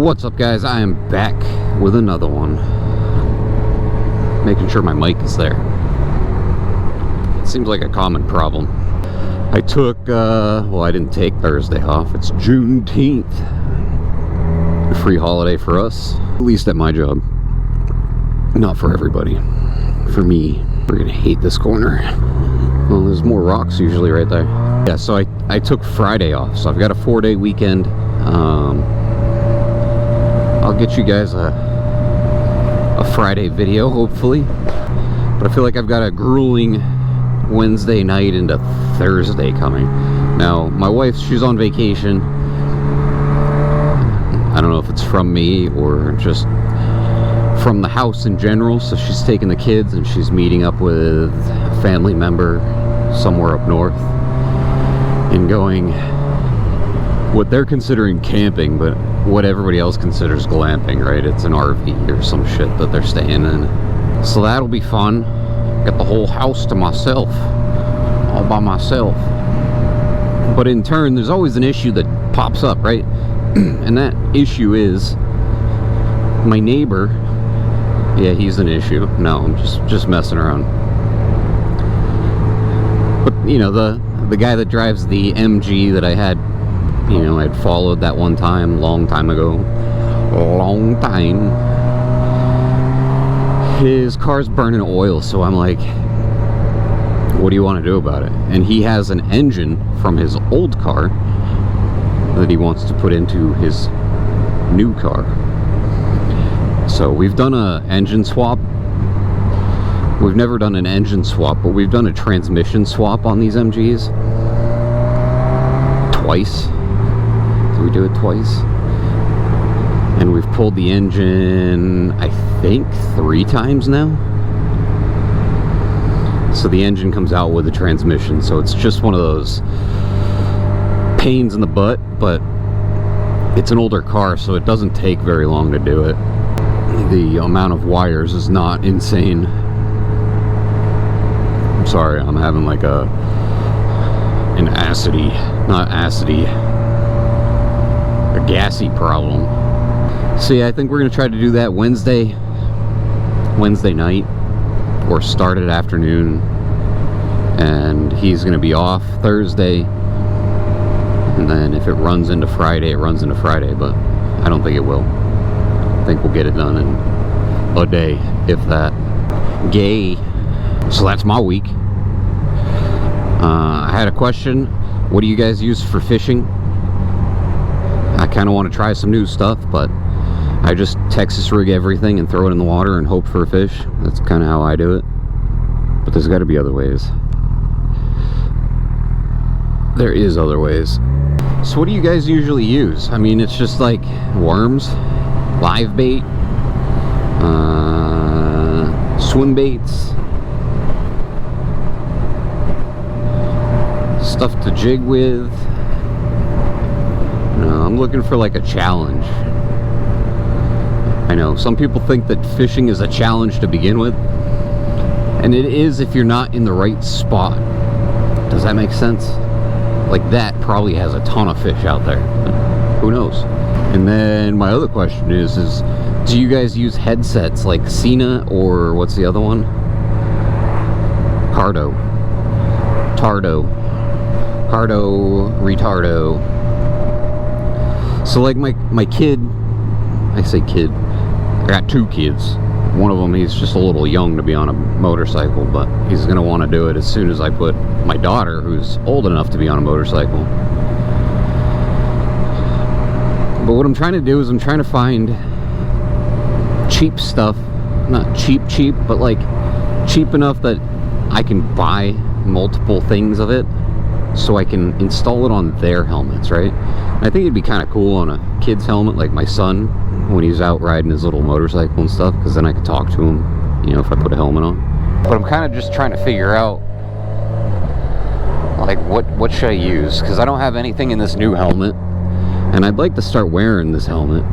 What's up, guys? I am back with another one. Making sure my mic is there. It seems like a common problem. I took, well, I didn't take Thursday off. It's Juneteenth. A free holiday for us, at least at my job. Not for everybody. For me, we're gonna hate this corner. Well, there's more rocks usually right there. Yeah, so I took Friday off, so I've got a 4-day weekend. I'll get you guys a Friday video, hopefully. But I feel like I've got a grueling Wednesday night into Thursday coming. Now, my wife, she's on vacation. I don't know if it's from me or just from the house in general. So she's taking the kids and she's meeting up with a family member somewhere up north and going what they're considering camping, but what everybody else considers glamping, right? It's an RV or some shit that they're staying in. So that'll be fun. Got the whole house to myself, all by myself. But in turn, there's always an issue that pops up, right? And that issue is my neighbor. Yeah, he's an issue. No, I'm just messing around. But you know, the guy that drives the MG that I had, you know, I'd followed that one time, long time ago. Long time. His car's burning oil, so I'm like, what do you want to do about it? And he has an engine from his old car that he wants to put into his new car. So we've done a engine swap. We've never done an engine swap, but we've done a transmission swap on these MGs twice. Did we do it twice? And we've pulled the engine, I think, 3 times now. So the engine comes out with the transmission, so it's just one of those pains in the butt, but it's an older car, so it doesn't take very long to do it. The amount of wires is not insane. I'm sorry, I'm having like an a gassy problem. So yeah, I think we're gonna try to do that Wednesday night, or start at afternoon, and he's gonna be off Thursday, and then if it runs into Friday, it runs into Friday, but I don't think it will. I think we'll get it done in a day, if that. Gay. So that's my week. I had a question. What do you guys use for fishing? I kind of want to try some new stuff, but I just Texas rig everything and throw it in the water and hope for a fish. That's kind of how I do it. But there's got to be other ways. There is other ways. So what do you guys usually use? I mean, it's just like worms, live bait, swim baits, stuff to jig with. No, I'm looking for like a challenge. I know some people think that fishing is a challenge to begin with, and it is if you're not in the right spot. Does that make sense? Like, that probably has a ton of fish out there. Who knows? And then my other question is do you guys use headsets like Cena, or what's the other one? Tardo, Retardo. So like my kid, I say kid, I got 2 kids. One of them, he's just a little young to be on a motorcycle, but he's gonna want to do it as soon as I put my daughter, who's old enough to be on a motorcycle. But what I'm trying to do is I'm trying to find cheap stuff, not cheap, but like cheap enough that I can buy multiple things of it, so I can install it on their helmets, right? I think it'd be kind of cool on a kid's helmet, like my son, when he's out riding his little motorcycle and stuff, because then I could talk to him, you know, if I put a helmet on. But I'm kind of just trying to figure out, like, what should I use? Because I don't have anything in this new helmet, and I'd like to start wearing this helmet.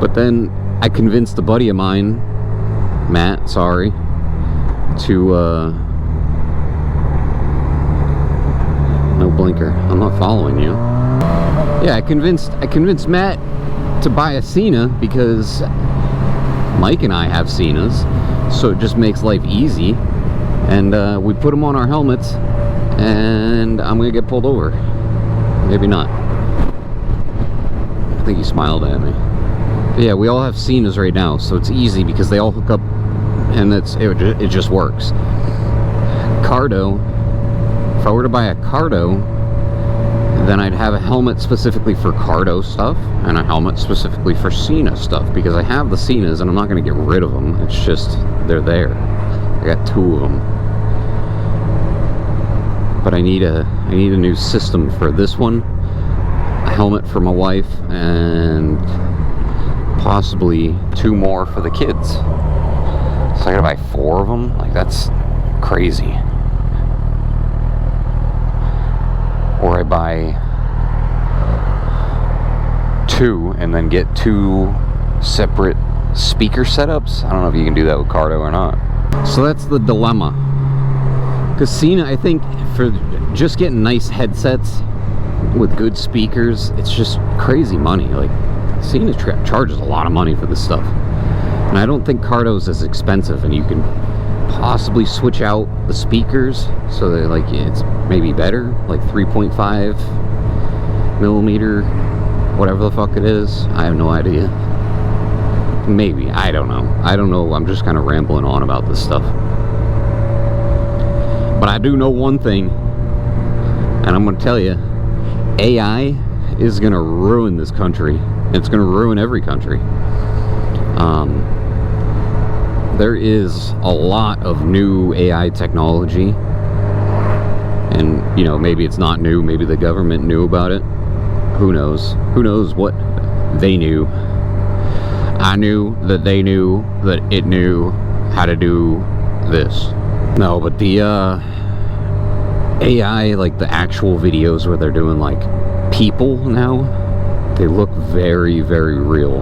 But then I convinced a buddy of mine, Matt, sorry, to, no blinker, I'm not following you. Yeah, I convinced Matt to buy a Cena because Mike and I have Cenas, so it just makes life easy. And we put them on our helmets, and I'm gonna get pulled over. Maybe not. I think he smiled at me. But yeah, we all have Cenas right now, so it's easy because they all hook up, and it just works. Cardo, if I were to buy a Cardo, then I'd have a helmet specifically for Cardo stuff and a helmet specifically for Cena stuff, because I have the Cenas and I'm not going to get rid of them. It's just they're there. I got 2 of them, but I need a new system for this one, a helmet for my wife, and possibly 2 more for the kids. So I gotta buy 4 of them. Like, that's crazy. Or I buy 2 and then get 2 separate speaker setups. I don't know if you can do that with Cardo or not. So that's the dilemma. Because Cena, I think, for just getting nice headsets with good speakers, it's just crazy money. Like, Cena charges a lot of money for this stuff. And I don't think Cardo's as expensive, and you can possibly switch out the speakers so that, like, it's maybe better, like 3.5 millimeter, whatever the fuck it is. I have no idea. Maybe, I don't know. I'm just kind of rambling on about this stuff. But I do know one thing, and I'm going to tell you, AI is going to ruin this country. It's going to ruin every country. There is a lot of new AI technology, and, you know, maybe it's not new, maybe the government knew about it. Who knows? Who knows what they knew? I knew that they knew that it knew how to do this. No, but the AI, like the actual videos where they're doing like people now, they look very, very real.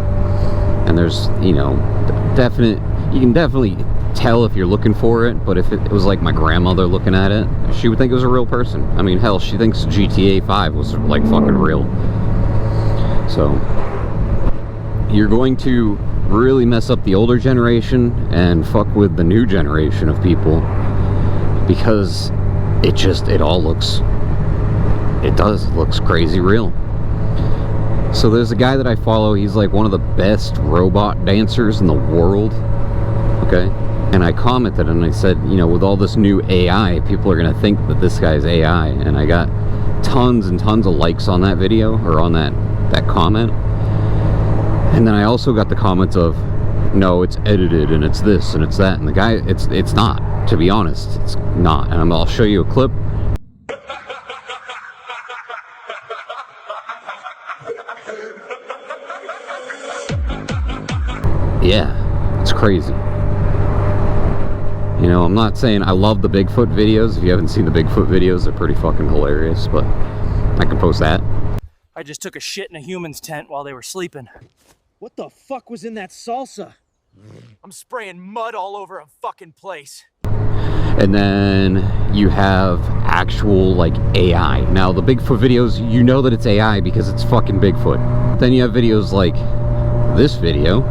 And there's, you know, you can definitely tell if you're looking for it, but if it was like my grandmother looking at it, she would think it was a real person. I mean, hell, she thinks GTA 5 was like fucking real. So you're going to really mess up the older generation and fuck with the new generation of people, because it all looks crazy real. So there's a guy that I follow. He's like one of the best robot dancers in the world. Okay, and I commented and I said, you know, with all this new AI, people are gonna think that this guy's AI, and I got tons and tons of likes on that video, or on that comment. And then I also got the comments of, no, it's edited and it's this and it's that, and the guy, it's not, to be honest, it's not. And I'll show you a clip. Yeah, it's crazy. You know, I'm not saying I love the Bigfoot videos. If you haven't seen the Bigfoot videos, they're pretty fucking hilarious, but I can post that. I just took a shit in a human's tent while they were sleeping. What the fuck was in that salsa? I'm spraying mud all over a fucking place. And then you have actual, like, AI. Now, the Bigfoot videos, you know that it's AI because it's fucking Bigfoot. Then you have videos like this video.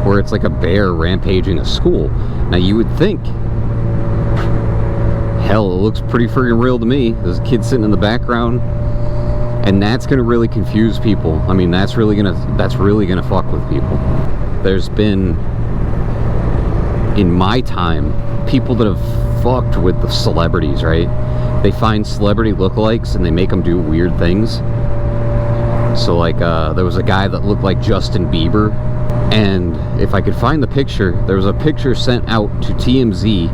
Where it's like a bear rampaging a school. Now you would think, hell, it looks pretty freaking real to me. There's a kid sitting in the background, and that's gonna really confuse people. I mean, that's really gonna fuck with people. There's been, in my time, people that have fucked with the celebrities, right? They find celebrity lookalikes and they make them do weird things. So like, there was a guy that looked like Justin Bieber. And if I could find the picture, there was a picture sent out to TMZ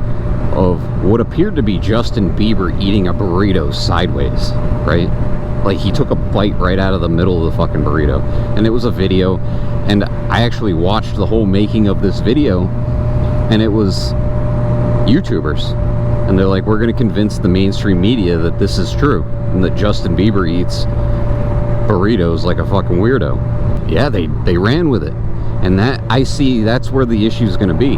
of what appeared to be Justin Bieber eating a burrito sideways, right? Like, he took a bite right out of the middle of the fucking burrito. And it was a video, and I actually watched the whole making of this video, and it was YouTubers. And they're like, we're gonna convince the mainstream media that this is true, and that Justin Bieber eats burritos like a fucking weirdo. Yeah, they ran with it. And that, I see, that's where the issue is going to be,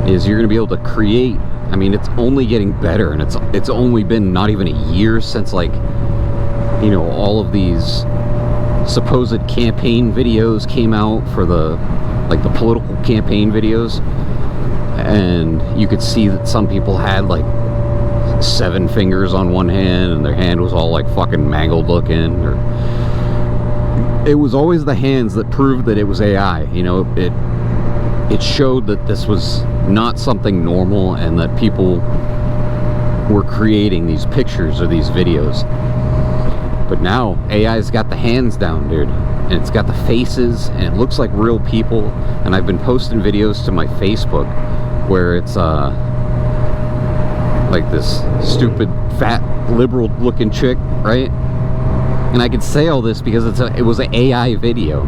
is you're going to be able to create I mean, it's only getting better, and it's only been not even a year since, like, you know, all of these supposed campaign videos came out for the, like, the political campaign videos, and you could see that some people had like 7 fingers on one hand and their hand was all like fucking mangled looking, or it was always the hands that proved that it was AI. You know, it showed that this was not something normal and that people were creating these pictures or these videos. But now AI's got the hands down, dude, and it's got the faces, and it looks like real people. And I've been posting videos to my Facebook where it's like this stupid fat liberal looking chick, right? And I can say all this because it was an AI video,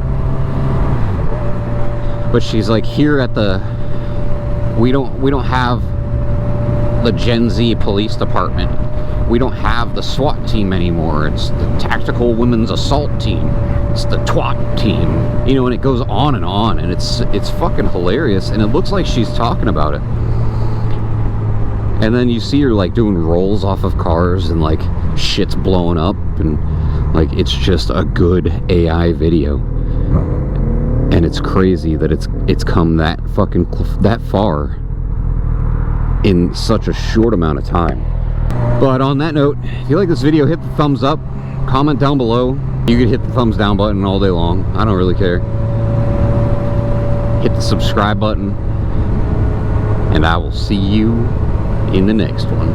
but she's like, here at the we don't have the Gen Z police department. We don't have the SWAT team anymore. It's the Tactical Women's Assault Team. It's the TWAT team. You know, and it goes on, and it's fucking hilarious, and it looks like she's talking about it. And then you see her like doing rolls off of cars, and like shit's blowing up, and like it's just a good AI video. And it's crazy that it's come that far in such a short amount of time. But on that note, if you like this video, hit the thumbs up, comment down below. You can hit the thumbs down button all day long. I don't really care. Hit the subscribe button, and I will see you in the next one.